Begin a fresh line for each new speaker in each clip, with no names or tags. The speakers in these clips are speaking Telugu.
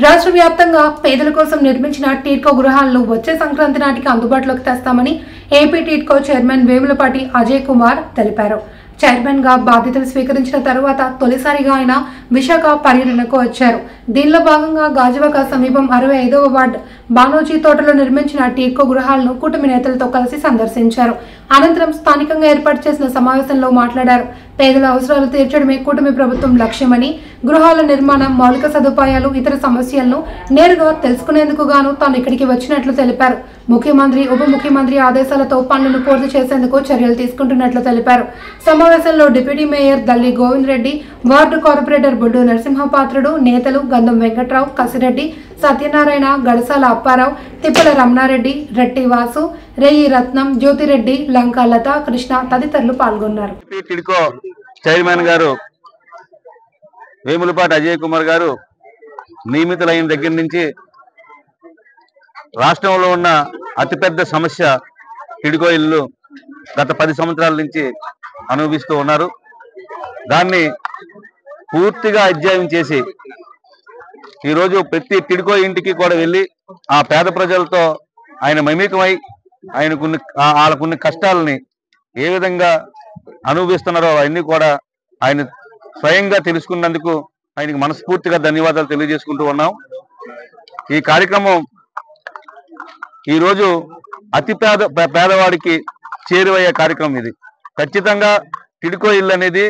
రాష్ట్ర వ్యాప్తంగా పేదల కోసం నిర్మించిన టీడ్కో గృహాలను వచ్చే సంక్రాంతి నాటికి అందుబాటులోకి తెస్తామని ఏపీ టీడ్కో చైర్మన్ వేములపాటి అజయ్ కుమార్ తెలిపారు. చైర్మన్ గా బాధ్యతలు స్వీకరించిన తరువాత తొలిసారిగా ఆయన విశాఖ పర్యటనకు వచ్చారు. దీనిలో భాగంగా గాజువాక సమీపం 65వ వార్డు బానోజీ తోటలో నిర్మించిన టీడ్కో గృహాలను కూటమి నేతలతో కలిసి సందర్శించారు. అనంతరం స్థానికంగా ఏర్పాటు చేసిన సమావేశంలో మాట్లాడారు. పేదల అవసరాలు తీర్చడమే కూటమి ప్రభుత్వం లక్ష్యమని, గృహాల నిర్మాణం, మౌలిక సదుపాయాలు, ఇతర సమస్యలను నేరుగా తెలుసుకునేందుకు గాను తాను ఇక్కడికి వచ్చినట్లు తెలిపారు. ముఖ్యమంత్రి, ఉప ముఖ్యమంత్రి ఆదేశాలతో పనులను పూర్తి చేసేందుకు చర్యలు తీసుకుంటున్నట్లు తెలిపారు. సమావేశంలో deputy mayor Dalli Govind Reddy, ward corporator Boddu Narasimhapatrudu, నేతలు గంధం వెంకట్రావు, కసిరెడ్డి, సత్యనారాయణ, గడసాల అప్పారావు, తిప్పల రమణారెడ్డి, రెట్టి వాసు, రేయి రత్నం, జ్యోతిరెడ్డి, లంకా లత, కృష్ణ తదితరులు పాల్గొన్నారు.
టిడ్కో చైర్మన్ గారు వేములపాటి అజయ్ కుమార్ గారు నియమితులైన దగ్గర నుంచి రాష్ట్రంలో ఉన్న అతిపెద్ద సమస్య టిడ్కో ఇల్లు గత 10 సంవత్సరాల నుంచి అనుభవిస్తూ ఉన్నారు. దాన్ని పూర్తిగా అధ్యయనం చేసి ఈరోజు ప్రతి టిడ్కో ఇంటికి కూడా వెళ్ళి ఆ పేద ప్రజలతో ఆయన మమేకమై వాళ్ళకున్న కష్టాలని ఏ విధంగా అనుభవిస్తున్నారో అవన్నీ కూడా ఆయన స్వయంగా తెలుసుకున్నందుకు ఆయనకి మనస్ఫూర్తిగా ధన్యవాదాలు తెలియజేసుకుంటూ ఉన్నాం. ఈ కార్యక్రమం ఈరోజు పేదవాడికి చేరువయ్యే కార్యక్రమం ఇది. ఖచ్చితంగా టిడ్కో ఇల్లు అనేది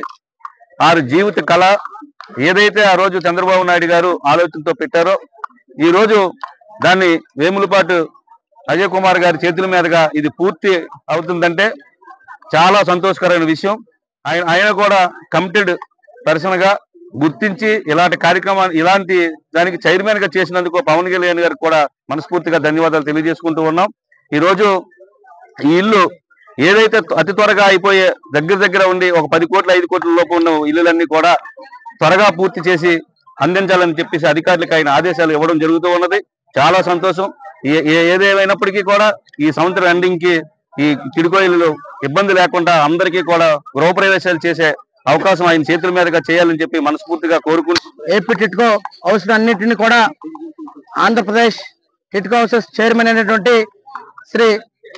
వారి జీవిత కళ. ఏదైతే ఆ రోజు చంద్రబాబు నాయుడు గారు ఆలోచనతో పెట్టారో ఈరోజు దాన్ని వేములపాటి అజయ్ కుమార్ గారి చేతుల మీదుగా ఇది పూర్తి అవుతుందంటే చాలా సంతోషకరమైన విషయం. ఆయన కూడా కమిటెడ్ పర్సన్ గా గుర్తించి ఇలాంటి దానికి చైర్మన్ గా చేసినందుకు పవన్ కళ్యాణ్ గారికి కూడా మనస్ఫూర్తిగా ధన్యవాదాలు తెలియజేసుకుంటూ ఉన్నాం. ఈరోజు ఈ ఇల్లు ఏదైతే అతి త్వరగా అయిపోయే దగ్గర ఉండి ఒక 10 కోట్ల 5 కోట్ల లోపు ఉన్న ఇల్లులన్నీ కూడా త్వరగా పూర్తి చేసి అందించాలని చెప్పేసి అధికారులకు ఆయన ఆదేశాలు ఇవ్వడం జరుగుతూ ఉన్నది. చాలా సంతోషం. ఏదేమైనప్పటికీ కూడా ఈ సంవత్సరం ఎండింగ్ కి ఈ టిడ్కో ఇల్లు ఇబ్బంది లేకుండా అందరికీ కూడా గృహప్రవేశాలు చేసే అవకాశం ఆయన చేతుల మీదుగా చేయాలని చెప్పి మనస్ఫూర్తిగా కోరుకుంటూ
ఏపీ టిడ్కో హౌస్ అన్నింటినీ కూడా ఆంధ్రప్రదేశ్ టిడ్కో హౌసెస్ చైర్మన్ అయినటువంటి శ్రీ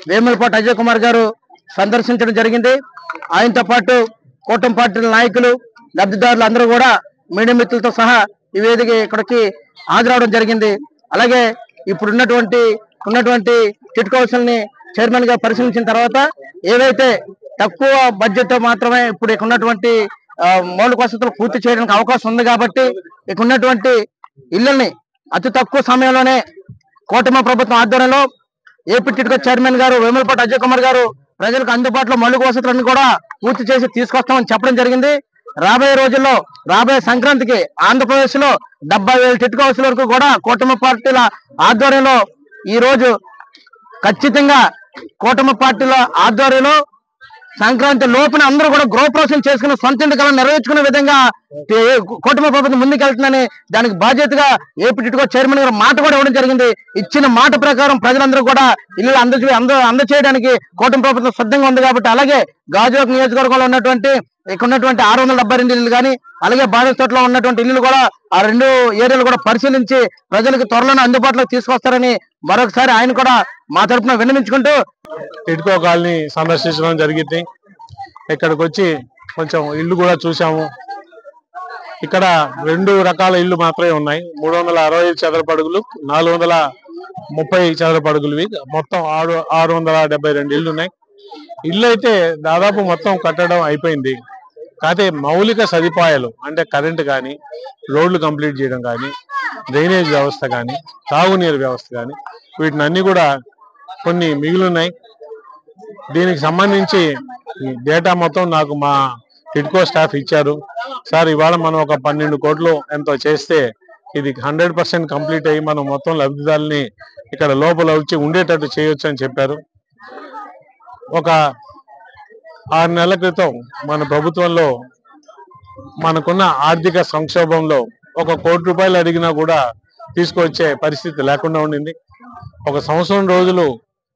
వేములపాటి అజయ్ కుమార్ గారు సందర్శించడం జరిగింది. ఆయనతో పాటు కూటమి పార్టీల నాయకులు, లబ్ధిదారులు అందరూ కూడా మీడియా మిత్రులతో సహా ఈ వేదిక ఇక్కడికి హాజరవడం జరిగింది. అలాగే ఇప్పుడు ఉన్నటువంటి టిడ్కో హౌస్ని చైర్మన్ గా పరిశీలించిన తర్వాత ఏవైతే తక్కువ బడ్జెట్ మాత్రమే ఇప్పుడు ఇక్కడ ఉన్నటువంటి మౌలిక వసతులు పూర్తి చేయడానికి అవకాశం ఉంది కాబట్టి ఇక్కడ ఉన్నటువంటి ఇళ్లని అతి తక్కువ సమయంలోనే కూటమి ప్రభుత్వం ఆధ్వర్యంలో ఏపీ టిడ్కో చైర్మన్ గారు వేములపాటి అజయ్ కుమార్ గారు ప్రజలకు అందుబాటులో మౌలిక వసతులను కూడా పూర్తి చేసి తీసుకొస్తామని చెప్పడం జరిగింది. రాబోయే రోజుల్లో రాబోయే సంక్రాంతికి ఆంధ్రప్రదేశ్ లో 70,000 టిడ్కో హౌస్ల వరకు కూడా కూటమి పార్టీల ఆధ్వర్యంలో ఈ రోజు ఖచ్చితంగా కూటమి పార్టీల ఆధ్వర్యంలో సంక్రాంతి లోపున అందరూ కూడా గృహప్రవేశం చేసుకుని సొంత ఇంటి కళ నెరవేర్చుకునే విధంగా కూటమి ప్రభుత్వం ముందుకెళ్తుందని దానికి బాధ్యతగా ఏపీ టిడ్కో చైర్మన్ గారు మాట కూడా ఇవ్వడం జరిగింది. ఇచ్చిన మాట ప్రకారం ప్రజలందరూ కూడా ఇల్లు అందచేయడానికి కూటమి ప్రభుత్వం సిద్ధంగా ఉంది కాబట్టి అలాగే గాజువాక నియోజకవర్గంలో ఉన్నటువంటి ఇక్కడ ఉన్నటువంటి 672 ఇల్లు కానీ అలాగే బాణేశ్వరంలో ఉన్నటువంటి ఇల్లు కూడా ఆ 2 ఏరియాలు కూడా పరిశీలించి ప్రజలకు త్వరలోనే అందుబాటులోకి తీసుకొస్తారని మరొకసారి ఆయన కూడా మా తరఫున విన్నవించుకుంటూ
టిడ్కో కాలనీ సందర్శించడం జరిగింది. ఇక్కడికి వచ్చి కొంచెం ఇల్లు కూడా చూసాము. ఇక్కడ 2 రకాల ఇల్లు మాత్రమే ఉన్నాయి. 365 చదరపు అడుగులు, 430 చదరపు అడుగులు, మొత్తం 672 ఇల్లు ఉన్నాయి. ఇల్లు అయితే దాదాపు మొత్తం కట్టడం అయిపోయింది. కాకపోతే మౌలిక సదుపాయాలు అంటే కరెంటు కానీ, రోడ్లు కంప్లీట్ చేయడం కానీ, డ్రైనేజ్ వ్యవస్థ కానీ, తాగునీరు వ్యవస్థ కానీ వీటిని అన్ని కూడా కొన్ని మిగిలిన్నాయి. దీనికి సంబంధించి డేటా మొత్తం నాకు మా టిడ్కో స్టాఫ్ ఇచ్చారు. సార్ ఇవాళ మనం ఒక 12 కోట్లు ఎంతో చేస్తే ఇది 100% కంప్లీట్ అయ్యి మనం మొత్తం లబ్ధిదారుల్ని ఇక్కడ లోపల వచ్చి ఉండేటట్టు చేయొచ్చు అని చెప్పారు. ఒక 6 నెలల క్రితం మన ప్రభుత్వంలో మనకున్న ఆర్థిక సంక్షోభంలో 1 కోటి రూపాయలు అడిగినా కూడా తీసుకొచ్చే పరిస్థితి లేకుండా ఉండింది. 1 సంవత్సరం రోజులు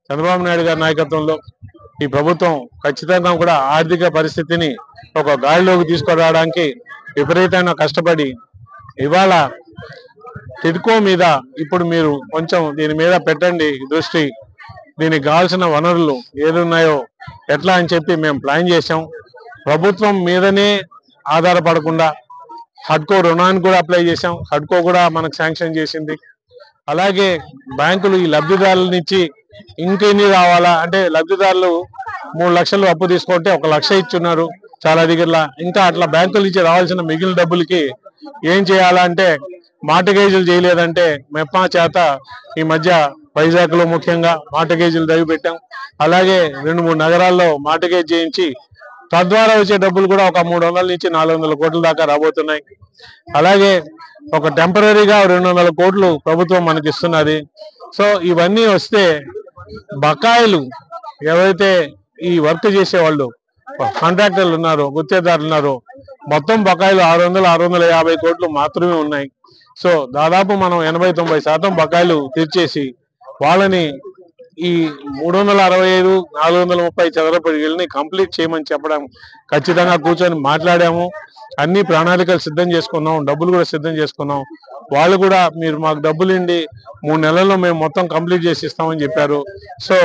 చంద్రబాబు నాయుడు గారి నాయకత్వంలో ఈ ప్రభుత్వం ఖచ్చితంగా కూడా ఆర్థిక పరిస్థితిని ఒక గాడిలోకి తీసుకురావడానికి విపరీతంగా కష్టపడి ఇవాళ టిడ్కో మీద ఇప్పుడు మీరు కొంచెం దీని మీద పెట్టండి దృష్టి, దీనికి కావాల్సిన వనరులు ఏదున్నాయో ఎట్లా అని చెప్పి మేము ప్లాన్ చేసాం. ప్రభుత్వం మీదనే ఆధారపడకుండా హడ్కో రుణాన్ని కూడా అప్లై చేసాం, హడ్కో కూడా మనకు శాంక్షన్ చేసింది. అలాగే బ్యాంకులు ఈ లబ్ధిదారుల నుంచి ఇంకెన్ని రావాలా అంటే, లబ్ధిదారులు 3 లక్షలు అప్పు తీసుకుంటే 1 లక్ష ఇచ్చున్నారు చాలా దగ్గరలా. ఇంకా అట్లా బ్యాంకుల నుంచి రావాల్సిన మిగిలిన డబ్బులకి ఏం చేయాలంటే, మార్టిగేజీలు చేయలేదంటే మెప్పా చేత ఈ మధ్య వైజాగ్ లో ముఖ్యంగా మార్టిగేజీలు దగి పెట్టాం. అలాగే 2-3 నగరాల్లో మార్టిగేజ్ చేయించి తద్వారా వచ్చే డబ్బులు కూడా ఒక 300 నుంచి 400 కోట్ల దాకా రాబోతున్నాయి. అలాగే ఒక టెంపరీగా 200 కోట్లు ప్రభుత్వం మనకి ఇస్తున్నది. సో ఇవన్నీ వస్తే బకాయిలు ఎవరైతే ఈ వర్క్ చేసే వాళ్ళు కాంట్రాక్టర్లు ఉన్నారో, గుత్తేదారులు ఉన్నారో, మొత్తం బకాయిలు 600-650 కోట్లు మాత్రమే ఉన్నాయి. సో దాదాపు మనం 80-90% బకాయిలు తీర్చేసి వాళ్ళని ఈ 365-430 చదరపు అడుగులని కంప్లీట్ చేయమని చెప్పడం, ఖచ్చితంగా కూర్చొని మాట్లాడాము. అన్ని ప్రణాళికలు సిద్ధం చేసుకున్నాం, డబ్బులు కూడా సిద్ధం చేసుకున్నాం. వాళ్ళు కూడా మీరు మాకు డబ్బులు ఇండి 3 నెలల్లో మేము మొత్తం కంప్లీట్ చేసి ఇస్తామని చెప్పారు. సో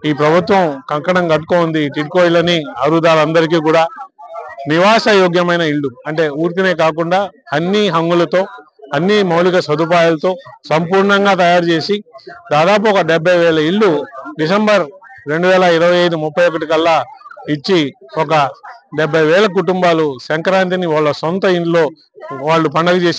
ఈ ప్రభుత్వం కంకణం కట్టుకోంది. టిడ్కో ఇళ్ళని అర్హులందరికీ కూడా నివాస యోగ్యమైన ఇల్లు అంటే ఊరికనే కాకుండా అన్ని హంగులతో, అన్ని మౌలిక సదుపాయాలతో సంపూర్ణంగా తయారు చేసి దాదాపు ఒక 70,000 ఇల్లు డిసెంబర్ 2025-31 కల్లా ఇచ్చి ఒక 70,000 కుటుంబాలు సంక్రాంతిని వాళ్ళ సొంత ఇంట్లో వాళ్ళు పండుగ చేసి